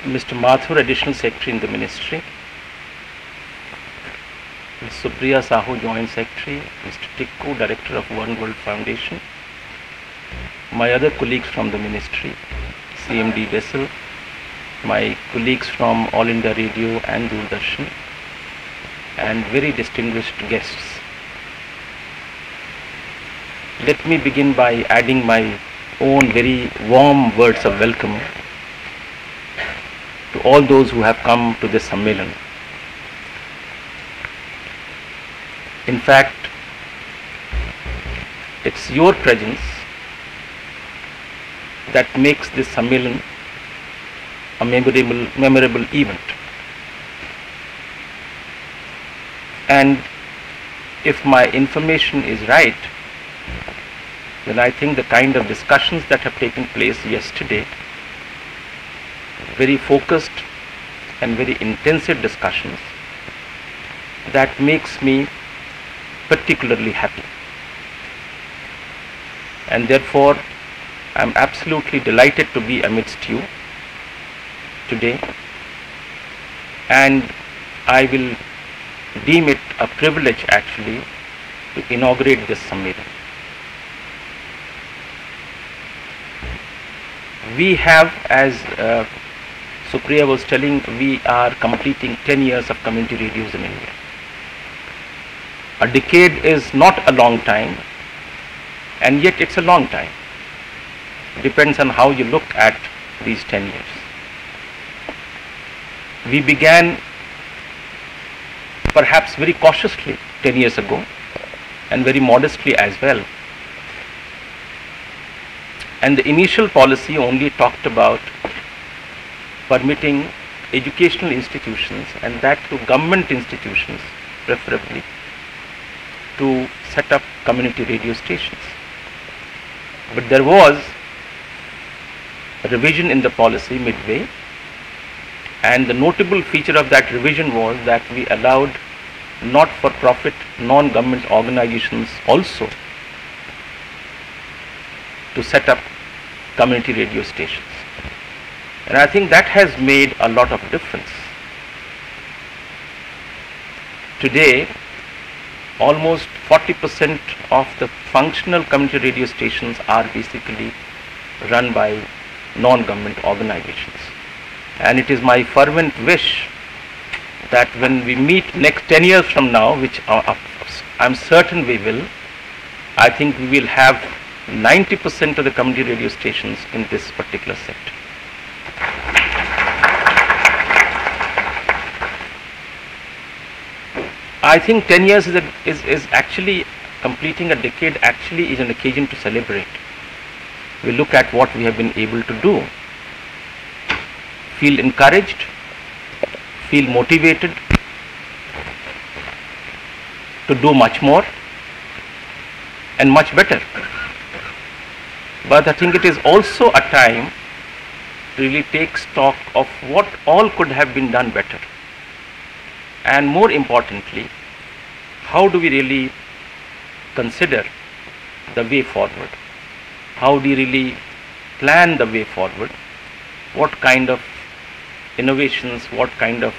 Mr. Mathur, Additional Secretary in the Ministry, Ms. Supriya Sahu, Joint Secretary, Mr. Tikku, Director of One World Foundation, my other colleagues from the Ministry, CMD Vessel, my colleagues from All India Radio and Doordarshan, and very distinguished guests. Let me begin by adding my own very warm words of welcome to all those who have come to this Sammelan. In fact, it's your presence that makes this Sammelan a memorable event. And if my information is right, then I think the kind of discussions that have taken place yesterday, very focused and very intensive discussions, that makes me particularly happy. And therefore, I am absolutely delighted to be amidst you today, and I will deem it a privilege actually to inaugurate this Sammelan. We have, as Supriya was telling, we are completing 10 years of community radios in India. A decade is not a long time, and yet it's a long time. Depends on how you look at these 10 years. We began perhaps very cautiously 10 years ago, and very modestly as well. And the initial policy only talked about permitting educational institutions, and that to government institutions preferably, to set up community radio stations. But there was a revision in the policy midway, and the notable feature of that revision was that we allowed not-for-profit, non-government organizations also to set up community radio stations. And I think that has made a lot of difference. Today, almost 40% of the functional community radio stations are basically run by non-government organizations. And it is my fervent wish that when we meet next 10 years from now, which I'm certain we will, I think we will have 90% of the community radio stations in this particular sector. I think 10 years is actually completing a decade, actually is an occasion to celebrate. We look at what we have been able to do, feel encouraged, feel motivated to do much more and much better. But I think it is also a time to really take stock of what all could have been done better. And more importantly, how do we really consider the way forward? How do you really plan the way forward? What kind of innovations, what kind of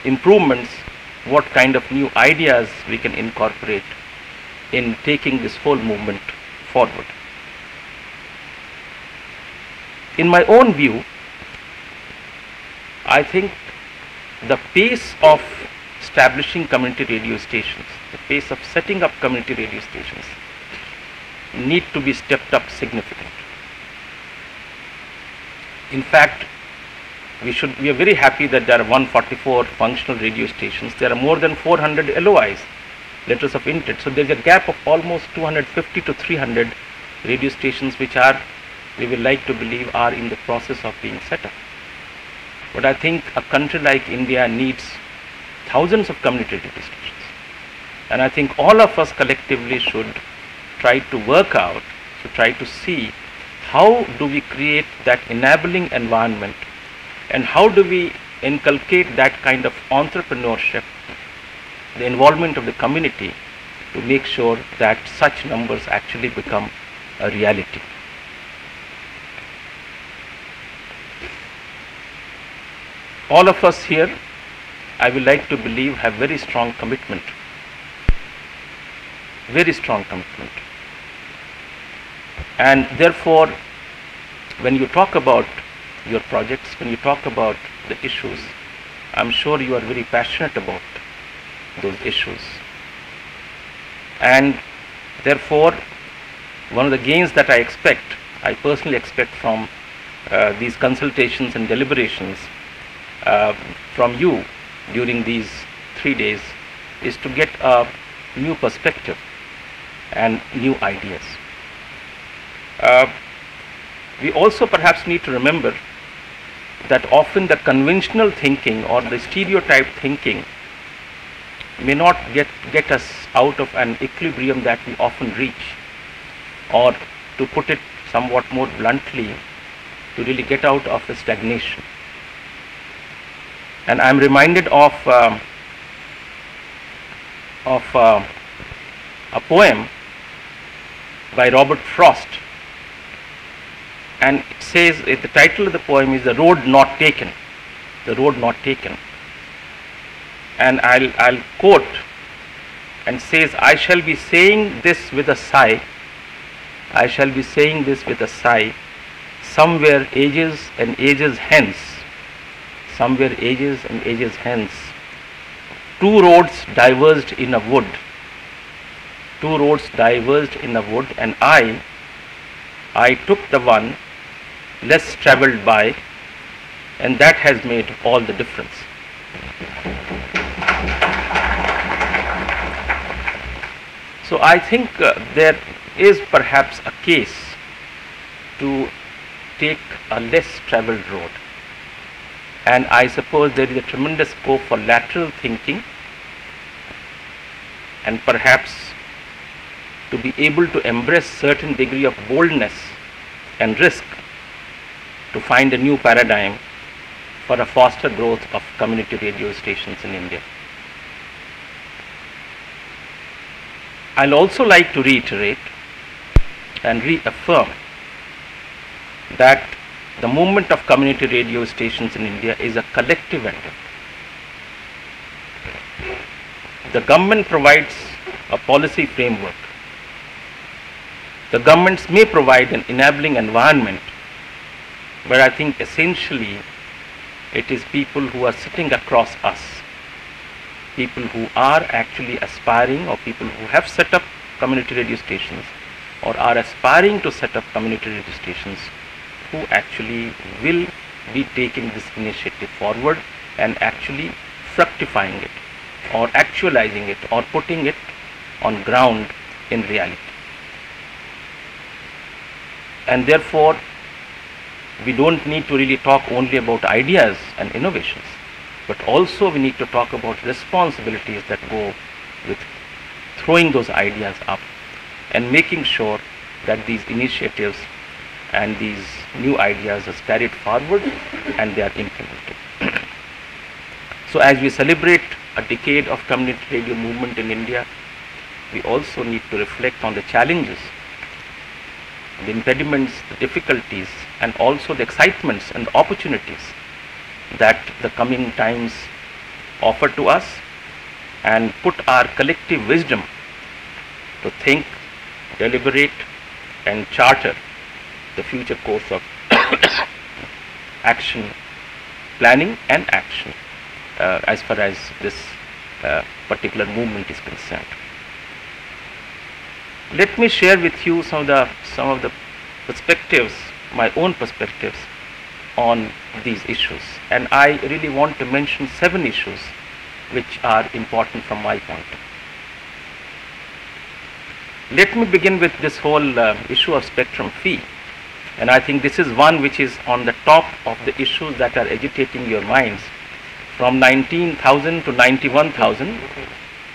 improvements, what kind of new ideas we can incorporate in taking this whole movement forward? In my own view, I think the pace of establishing community radio stations, the pace of setting up community radio stations need to be stepped up significantly. In fact, we are very happy that there are 144 functional radio stations. There are more than 400 LOIs, letters of intent. So there is a gap of almost 250 to 300 radio stations which are, we will like to believe, are in the process of being set up. But I think a country like India needs thousands of community radio stations. And I think all of us collectively should try to work out, to try to see how do we create that enabling environment, and how do we inculcate that kind of entrepreneurship, the involvement of the community, to make sure that such numbers actually become a reality. all of us here, I would like to believe, have very strong commitment. Very strong commitment. And therefore, when you talk about your projects, when you talk about the issues, I'm sure you are very passionate about those issues. And therefore, one of the gains that I personally expect from these consultations and deliberations from you during these 3 days is to get a new perspective and new ideas. We also perhaps need to remember that often the conventional thinking or the stereotype thinking may not get us out of an equilibrium that we often reach, or to put it somewhat more bluntly, to really get out of a stagnation. And I'm reminded of a poem by Robert Frost, and it says, the title of the poem is "The Road Not Taken." The Road Not Taken. And I'll quote, and says, "I shall be saying this with a sigh. I shall be saying this with a sigh. Somewhere ages and ages hence. Somewhere ages and ages hence. Two roads diverged in a wood. Two roads diverged in a wood, and I took the one less traveled by, and that has made all the difference." So I think there is perhaps a case to take a less traveled road, and I suppose there is a tremendous scope for lateral thinking, and perhaps to be able to embrace certain degree of boldness and risk to find a new paradigm for a faster growth of community radio stations in India. I'll also like to reiterate and reaffirm that the movement of community radio stations in India is a collective endeavor. The government provides a policy framework. The governments may provide an enabling environment, but I think essentially it is people who are sitting across us, people who are actually aspiring, or people who have set up community radio stations or are aspiring to set up community radio stations, who actually will be taking this initiative forward and actually fructifying it or actualizing it or putting it on ground in reality. And therefore, we don't need to really talk only about ideas and innovations, but also we need to talk about responsibilities that go with throwing those ideas up and making sure that these initiatives and these new ideas are carried forward and they are implemented. So as we celebrate a decade of community radio movement in India, we also need to reflect on the challenges, the impediments, the difficulties, and also the excitements and the opportunities that the coming times offer to us, and put our collective wisdom to think, deliberate, and charter the future course of action, planning and action as far as this particular movement is concerned. Let me share with you some of the perspectives, my own perspectives on these issues, and I really want to mention 7 issues which are important from my point. Let me begin with this whole issue of spectrum fee, and I think this is one which is on the top of the issues that are agitating your minds. From 19,000 to 91,000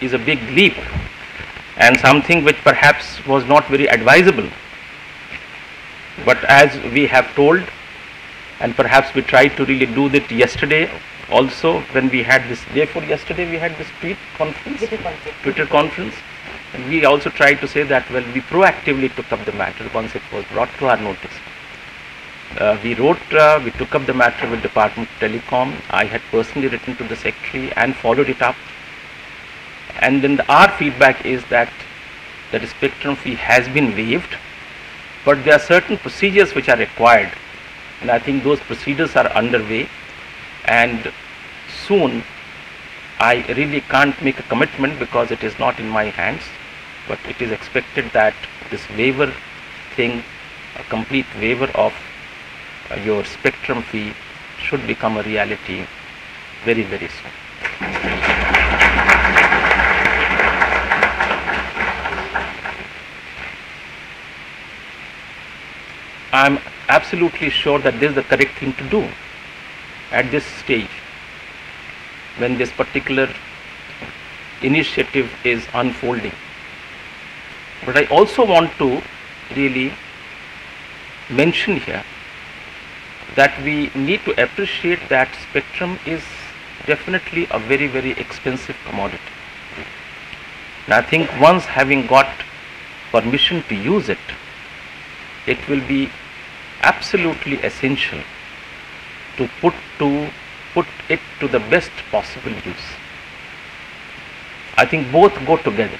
is a big leap, and something which perhaps was not very advisable. But as we have told, and perhaps we tried to really do that yesterday also, when we had this, therefore yesterday we had this Twitter conference, and we also tried to say that, well, we proactively took up the matter once it was brought to our notice. We took up the matter with Department of Telecom. I had personally written to the Secretary and followed it up. And then our feedback is that the spectrum fee has been waived, but there are certain procedures which are required, and I think those procedures are underway, and soon I really can't make a commitment because it is not in my hands, but it is expected that this waiver thing, a complete waiver of your spectrum fee, should become a reality very, very soon. I am absolutely sure that this is the correct thing to do at this stage when this particular initiative is unfolding. But I also want to really mention here that we need to appreciate that spectrum is definitely a very, very expensive commodity. And I think once having got permission to use it, it will be absolutely essential to put it to the best possible use. I think both go together.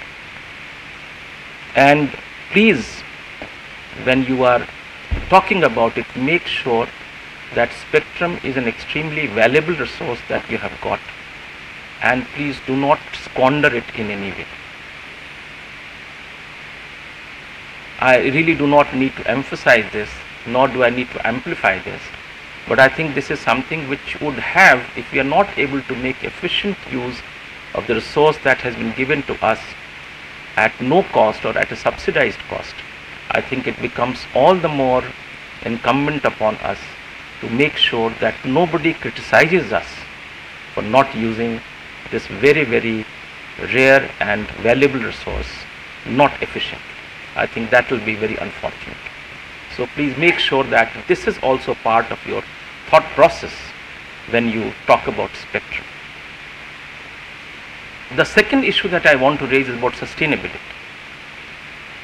And please, when you are talking about it, make sure that spectrum is an extremely valuable resource that you have got, and please do not squander it in any way. I really do not need to emphasize this, nor do I need to amplify this, but I think this is something which would have, if we are not able to make efficient use of the resource that has been given to us at no cost or at a subsidized cost, I think it becomes all the more incumbent upon us to make sure that nobody criticizes us for not using this very, very rare and valuable resource not efficiently. I think that will be very unfortunate. So please make sure that this is also part of your thought process when you talk about spectrum. The second issue that I want to raise is about sustainability.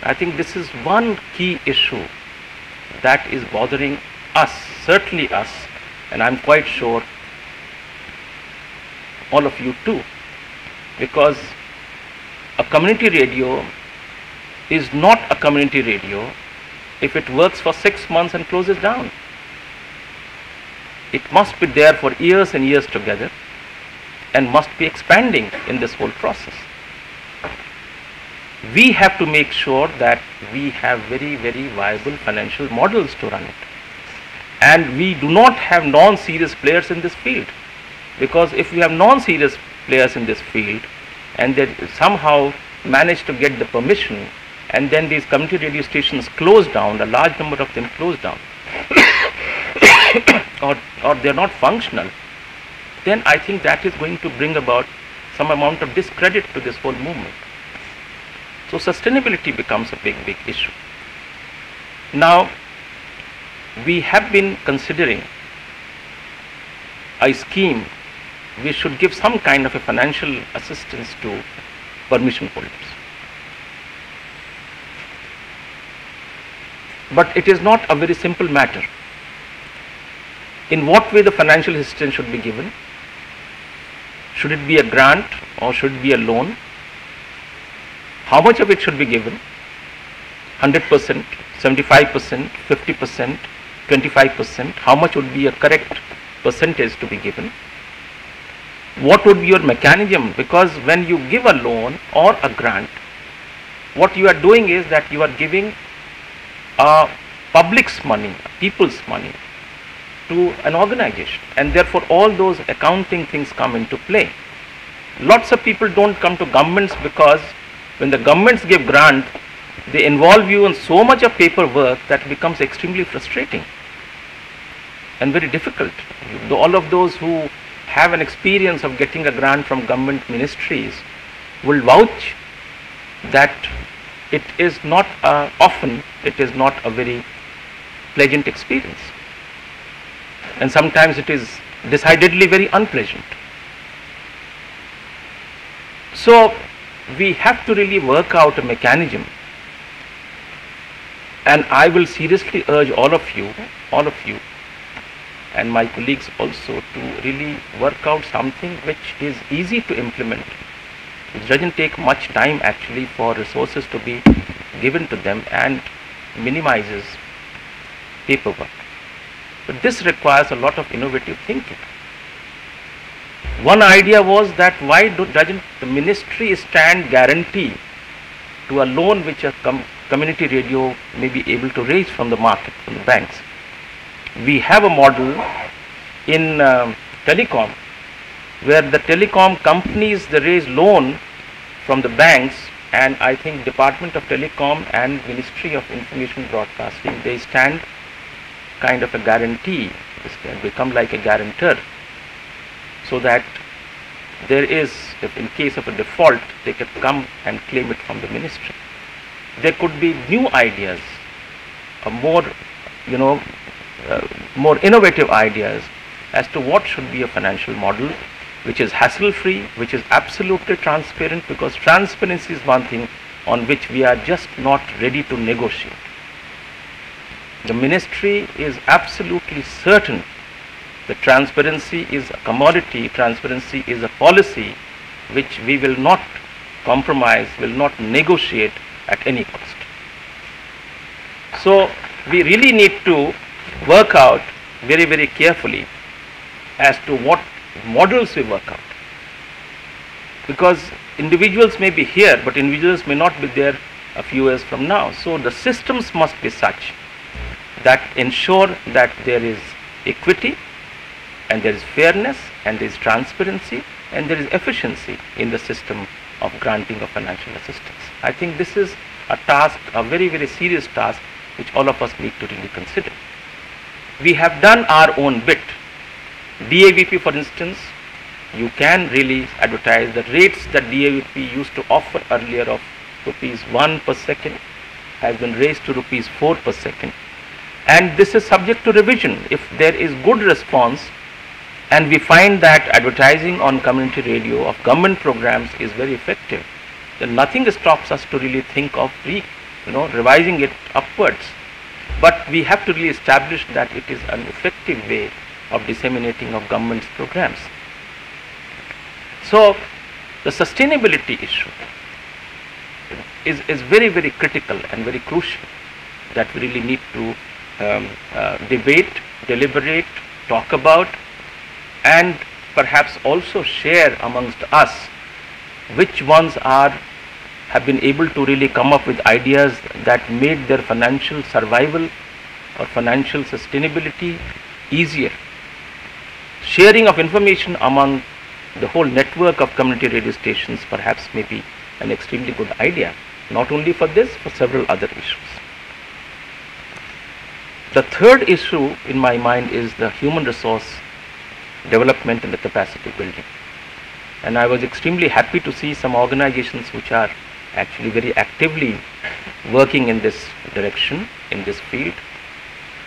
I think this is one key issue that is bothering us, certainly us, and I'm quite sure all of you too, because a community radio is not a community radio if it works for 6 months and closes down. It must be there for years and years together and must be expanding in this whole process. We have to make sure that we have very, very viable financial models to run it. And we do not have non-serious players in this field, because if we have non-serious players in this field and they somehow manage to get the permission, and then these community radio stations close down, a large number of them close down, or they are not functional, then I think that is going to bring about some amount of discredit to this whole movement. So sustainability becomes a big, big issue. Now, we have been considering a scheme. We should give some kind of a financial assistance to permission holders. But it is not a very simple matter. In what way the financial assistance should be given? Should it be a grant or should it be a loan? How much of it should be given? 100%, 75%, 50%, 25%? How much would be a correct percentage to be given? What would be your mechanism? Because when you give a loan or a grant, what you are doing is that you are giving public's money, people's money, to an organization, and therefore all those accounting things come into play. Lots of people don't come to governments because when the governments give grant, they involve you in so much of paperwork that becomes extremely frustrating and very difficult. All of those who have an experience of getting a grant from government ministries will vouch that it is not often, it is not a very pleasant experience. And sometimes it is decidedly very unpleasant. So we have to really work out a mechanism, and I will seriously urge all of you all of you and my colleagues also to really work out something which is easy to implement. It doesn't take much time actually for resources to be given to them and minimizes paperwork. But this requires a lot of innovative thinking. One idea was that why doesn't the ministry stand guarantee to a loan which a community radio may be able to raise from the market, from the banks. We have a model in telecom where the telecom companies they raise loan from the banks, and I think Department of Telecom and Ministry of Information Broadcasting, they stand kind of a guarantee, they become like a guarantor, so that there is, if in case of a default, they can come and claim it from the ministry. There could be new ideas, more innovative ideas as to what should be a financial model which is hassle-free, which is absolutely transparent, because transparency is one thing on which we are just not ready to negotiate. The ministry is absolutely certain that transparency is a commodity, transparency is a policy which we will not compromise, will not negotiate at any cost. So we really need to work out very, very carefully as to what models we work out, because individuals may be here but individuals may not be there a few years from now. So the systems must be such that ensure that there is equity and there is fairness and there is transparency and there is efficiency in the system of granting of financial assistance. I think this is a task, a very, very serious task which all of us need to really consider. We have done our own bit. DAVP, for instance, you can really advertise the rates that DAVP used to offer earlier of ₹1 per second has been raised to ₹4 per second, and this is subject to revision. If there is good response and we find that advertising on community radio of government programs is very effective, then nothing stops us to really think of revising it upwards. But we have to really establish that it is an effective way of disseminating of government's programs. So the sustainability issue is very, very critical and very crucial, that we really need to debate, deliberate, talk about, and perhaps also share amongst us which ones have been able to really come up with ideas that made their financial survival or financial sustainability easier. Sharing of information among the whole network of community radio stations perhaps may be an extremely good idea, not only for this, for several other issues. The third issue in my mind is the human resource development and the capacity building. And I was extremely happy to see some organizations which are actually very actively working in this direction, in this field.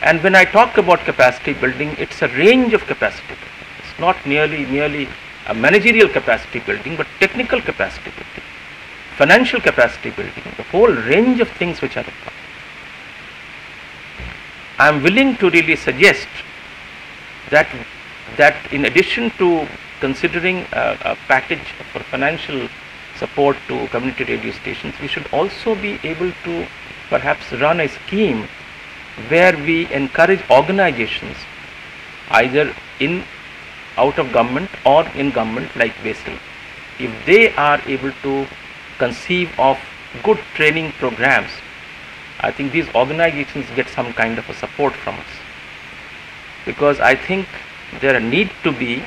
And when I talk about capacity building, it's a range of capacity building. It's not merely a managerial capacity building, but technical capacity building, financial capacity building, the whole range of things which are required. I am willing to really suggest that in addition to considering a package for financial support to community radio stations, we should also be able to perhaps run a scheme where we encourage organizations, either out of government or in government, like BASIL, if they are able to conceive of good training programs, I think these organizations get some kind of a support from us, because I think there need to be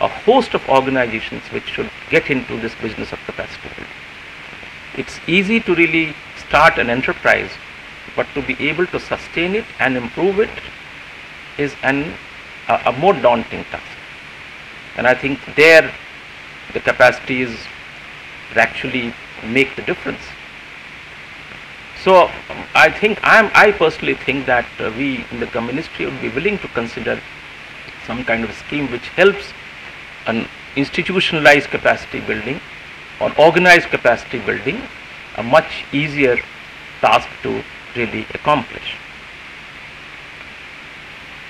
a host of organizations which should get into this business of capacity building. It's easy to really start an enterprise, but to be able to sustain it and improve it is a more daunting task. And I think there the capacities actually make the difference. So I personally think that we in the ministry would be willing to consider some kind of a scheme which helps an institutionalized capacity building or organized capacity building a much easier task to really accomplish.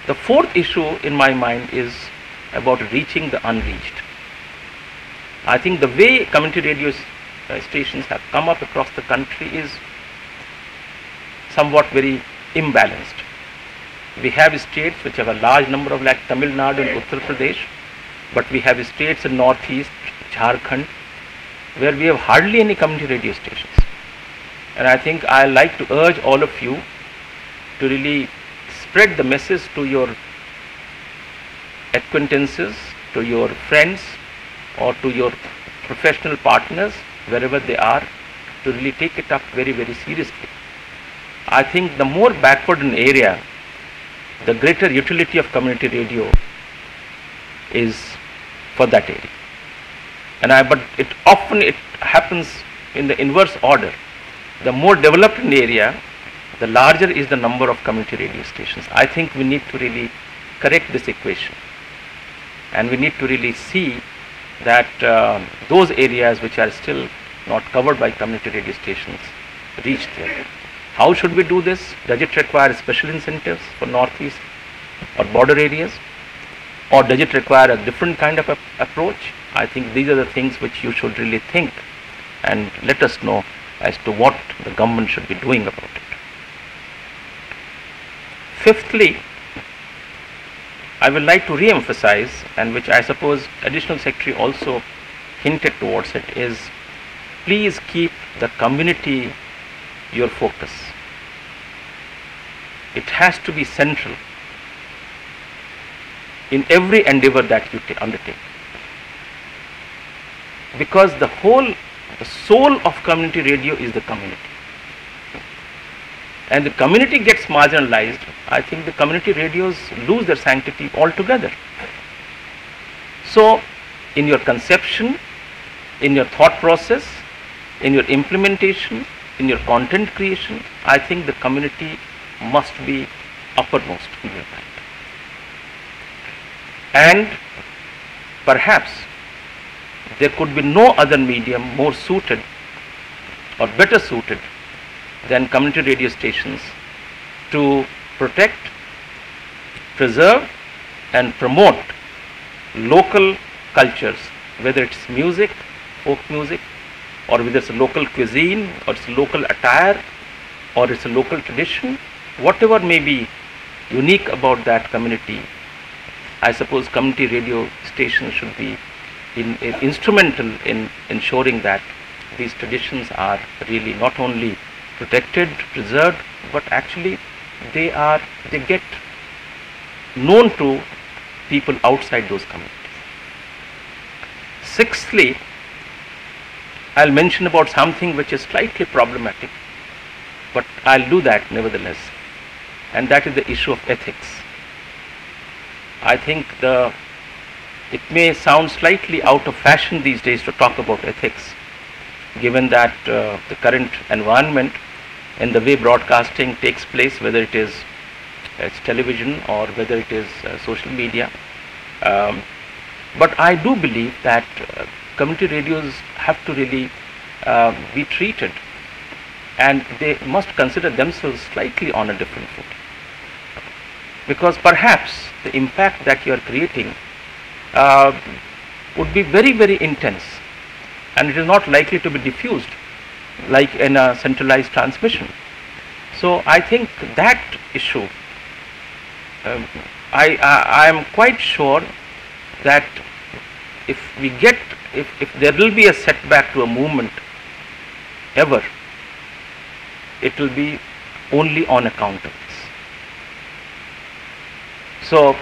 The fourth issue in my mind is about reaching the unreached. I think the way community radio stations have come up across the country is somewhat very imbalanced. We have states which have a large number of, like Tamil Nadu and Uttar Pradesh, but we have states in Northeast, Jharkhand, where we have hardly any community radio stations. And I think I like to urge all of you to really spread the message to your acquaintances, to your friends, or to your professional partners, wherever they are, to really take it up very, very seriously. I think the more backward an area, the greater utility of community radio is for that area. But it often happens in the inverse order. The more developed an area, the larger is the number of community radio stations. I think we need to really correct this equation, and we need to really see that those areas which are still not covered by community radio stations reach there. How should we do this? Does it require special incentives for Northeast or border areas, or does it require a different kind of approach? I think these are the things which you should really think and let us know as to what the government should be doing about it. Fifthly, I would like to re-emphasize, and which I suppose Additional Secretary also hinted towards it, is please keep the community your focus. It has to be central in every endeavor that you undertake, because the soul of community radio is the community, and the community gets marginalized. I think the community radios lose their sanctity altogether. So in your conception, in your thought process, in your implementation, in your content creation, I think the community must be uppermost in your mind. And perhaps there could be no other medium more suited or better suited than community radio stations to protect, preserve and promote local cultures, whether it's music, folk music, or whether it's a local cuisine, or it's a local attire, or it's a local tradition, whatever may be unique about that community. I suppose community radio stations should be instrumental in ensuring that these traditions are really not only protected, preserved, but actually they get known to people outside those communities. Sixthly, I'll mention about something which is slightly problematic, but I'll do that nevertheless, and that is the issue of ethics. I think it may sound slightly out of fashion these days to talk about ethics, given that the current environment and the way broadcasting takes place, whether it's television or whether it is social media. But I do believe that community radios have to really be treated, and they must consider themselves slightly on a different footing, because perhaps the impact that you are creating would be very, very intense, and it is not likely to be diffused like in a centralized transmission. So I think that issue, I am quite sure that if there will be a setback to a movement ever, it will be only on account of this. So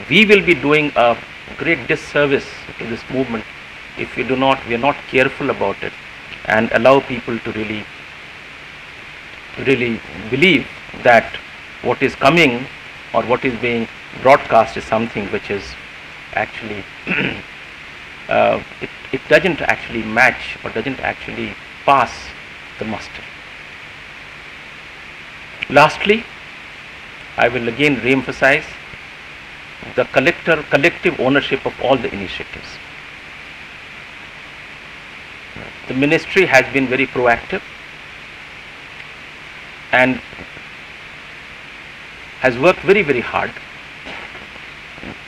we will be doing a great disservice to this movement if we are not careful about it and allow people to really believe that what is coming or what is being broadcast is something which is actually it doesn't actually match or doesn't actually pass the muster. Lastly, I will again re-emphasize the collective ownership of all the initiatives. The ministry has been very proactive and has worked very, very hard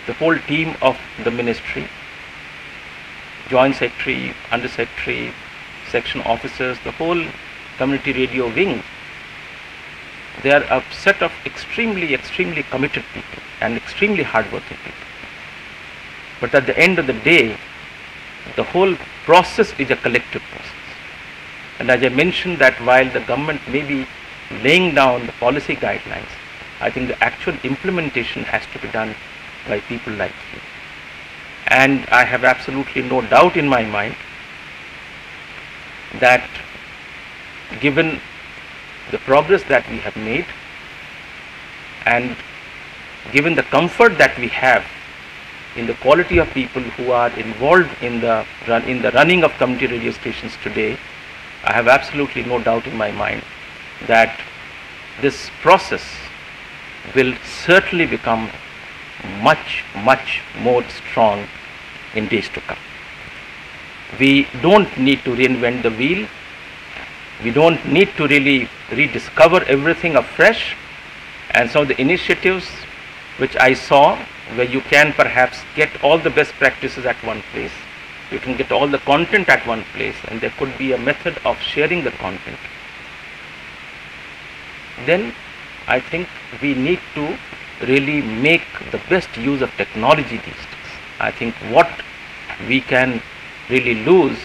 the whole team of the ministry, joint secretary, under secretary, section officers, the whole community radio wing, they are a set of extremely committed people and extremely hardworking people. But at the end of the day, the whole process is a collective process. And as I mentioned, that while the government may be laying down the policy guidelines, I think the actual implementation has to be done by people like you. And I have absolutely no doubt in my mind that given the progress that we have made and given the comfort that we have in the quality of people who are involved in the running of community radio stations today, I have absolutely no doubt in my mind that this process will certainly become much more strong in days to come. We don't need to reinvent the wheel. We don't need to really rediscover everything afresh. And some of the initiatives which I saw, where you can perhaps get all the best practices at one place, you can get all the content at one place, and there could be a method of sharing the content, then I think we need to really make the best use of technology these days. I think what we can really lose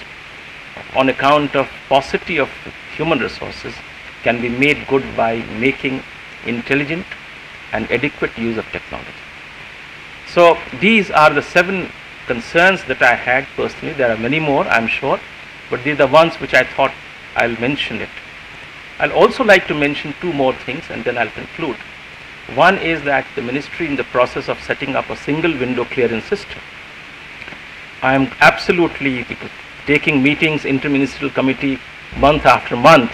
on account of paucity of human resources can be made good by making intelligent and adequate use of technology. So these are the 7 concerns that I had personally. There are many more, I'm sure, but these are the ones which I thought I'll mention it. I'll also like to mention 2 more things and then I'll conclude. One is that the ministry in the process of setting up a single window clearance system. I am absolutely taking meetings, interministerial committee, month after month,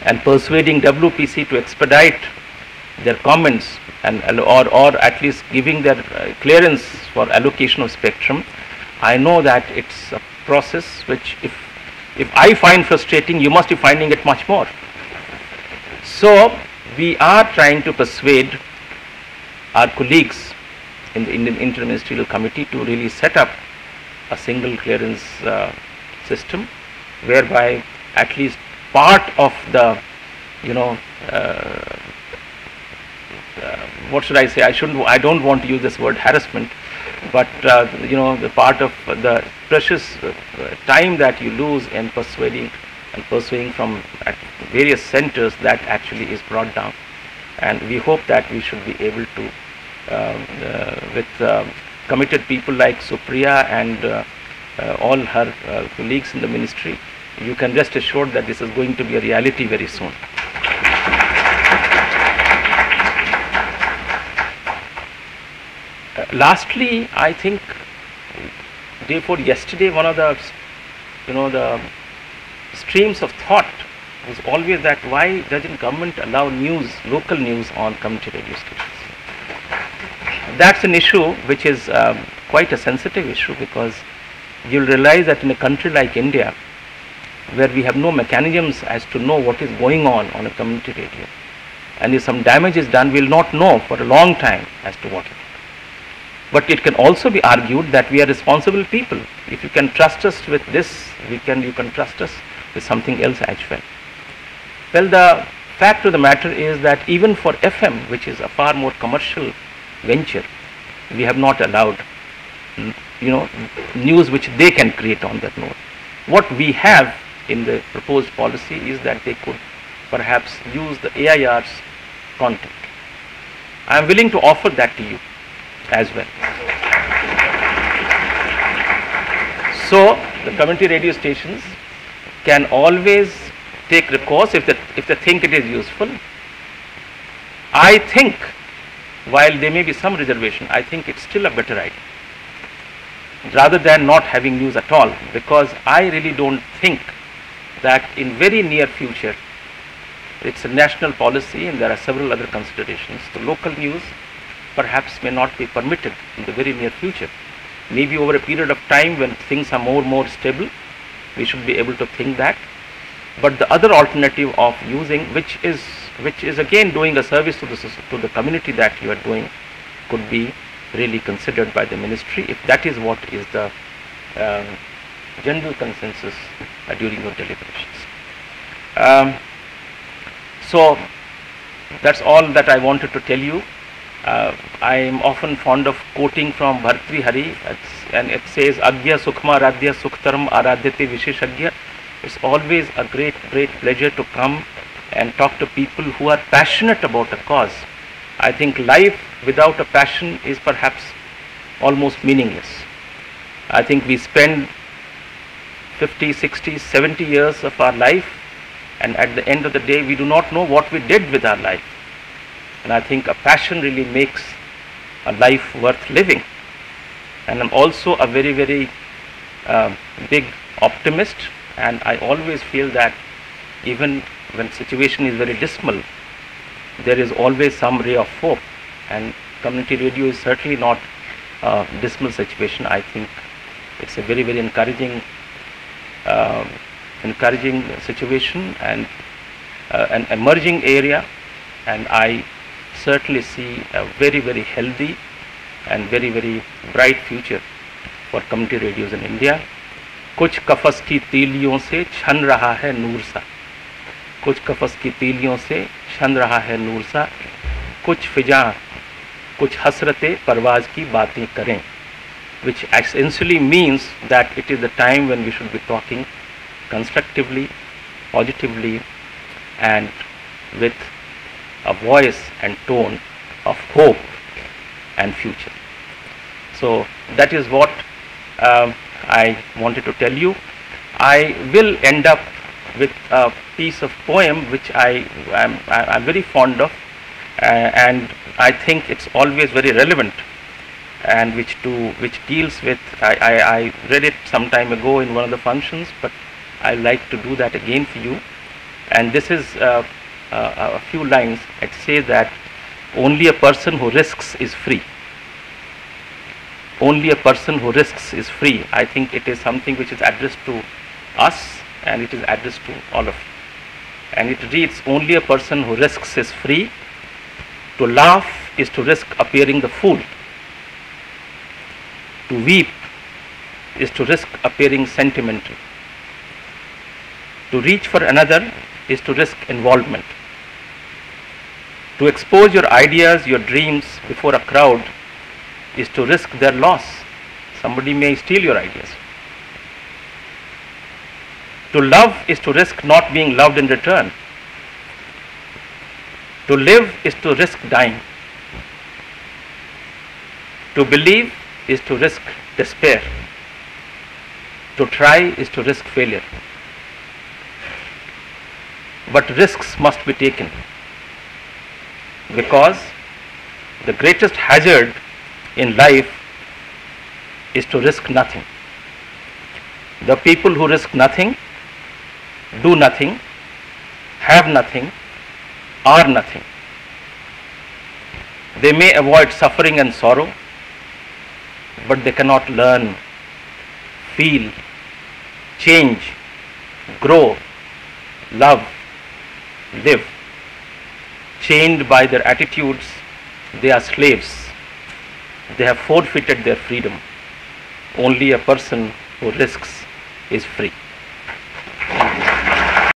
and persuading WPC to expedite their comments and or at least giving their clearance for allocation of spectrum. I know that it's a process which if I find frustrating, you must be finding it much more. So we are trying to persuade our colleagues in the Indian Interministerial Committee to really set up a single clearance system, whereby at least part of the, what should I say? I don't want to use this word harassment, but the part of the precious time that you lose in persuading from at various centers, that actually is brought down. And we hope that we should be able to, with committed people like Supriya and all her colleagues in the ministry, you can rest assured that this is going to be a reality very soon. Lastly, I think day before yesterday, one of the the streams of thought was always that why doesn't government allow news, local news on community radio stations? That's an issue which is quite a sensitive issue, because you'll realize that in a country like India, where we have no mechanisms as to know what is going on a community radio, and if some damage is done, we'll not know for a long time as to what it is. But it can also be argued that we are responsible people. If you can trust us with this, you can trust us with something else as well. Well, the fact of the matter is that even for FM, which is a far more commercial venture, we have not allowed news which they can create on that note. What we have in the proposed policy is that they could perhaps use the AIR's content. I am willing to offer that to you as well. So the community radio stations can always take recourse if they think it is useful. I think, while there may be some reservation, I think it's still a better idea, rather than not having news at all, because I really don't think that in very near future, it's a national policy and there are several other considerations. The local news perhaps may not be permitted in the very near future. Maybe over a period of time when things are more stable, we should be able to think that. But the other alternative of using, which is again doing a service to the community that you are doing, could be really considered by the ministry, if that is what is the general consensus during your deliberations. So that's all that I wanted to tell you. I am often fond of quoting from Bhartri Hari, and it says, Agya Sukhma Radhya Sukhtaram Aradhyate Visheshagya. It's always a great pleasure to come and talk to people who are passionate about a cause. I think life without a passion is perhaps almost meaningless. I think we spend 50, 60, 70 years of our life, and at the end of the day we do not know what we did with our life. And I think a passion really makes a life worth living. And I'm also a very big optimist, and I always feel that even when situation is very dismal, there is always some ray of hope, and community radio is certainly not a dismal situation. I think it's a very encouraging situation and an emerging area, and I certainly see a very healthy and very bright future for community radios in India. कुछ कफस की तीलियों से छन रहा है नूर सा, कुछ कफस की तीलियों से छन रहा है नूर सा, कुछ फिजा कुछ हसरते परवाज की बातें करें, which essentially means that it is the time when we should be talking constructively, positively, and with a voice and tone of hope and future. So that is what I wanted to tell you. I will end up with a piece of poem which I'm very fond of, and I think it's always very relevant, and which deals with, I read it some time ago in one of the functions, but I like to do that again for you. And this is a few lines. It says that only a person who risks is free. Only a person who risks is free. I think it is something which is addressed to us, and it is addressed to all of you. And it reads, only a person who risks is free. To laugh is to risk appearing the fool. To weep is to risk appearing sentimental. To reach for another is to risk involvement. To expose your ideas, your dreams before a crowd is to risk their loss. Somebody may steal your ideas. To love is to risk not being loved in return. To live is to risk dying. To believe is to risk despair. To try is to risk failure. But risks must be taken, because the greatest hazard in life is to risk nothing. The people who risk nothing, do nothing, have nothing, are nothing. They may avoid suffering and sorrow, but they cannot learn, feel, change, grow, love, live. Chained by their attitudes, they are slaves. They have forfeited their freedom. Only a person who risks is free.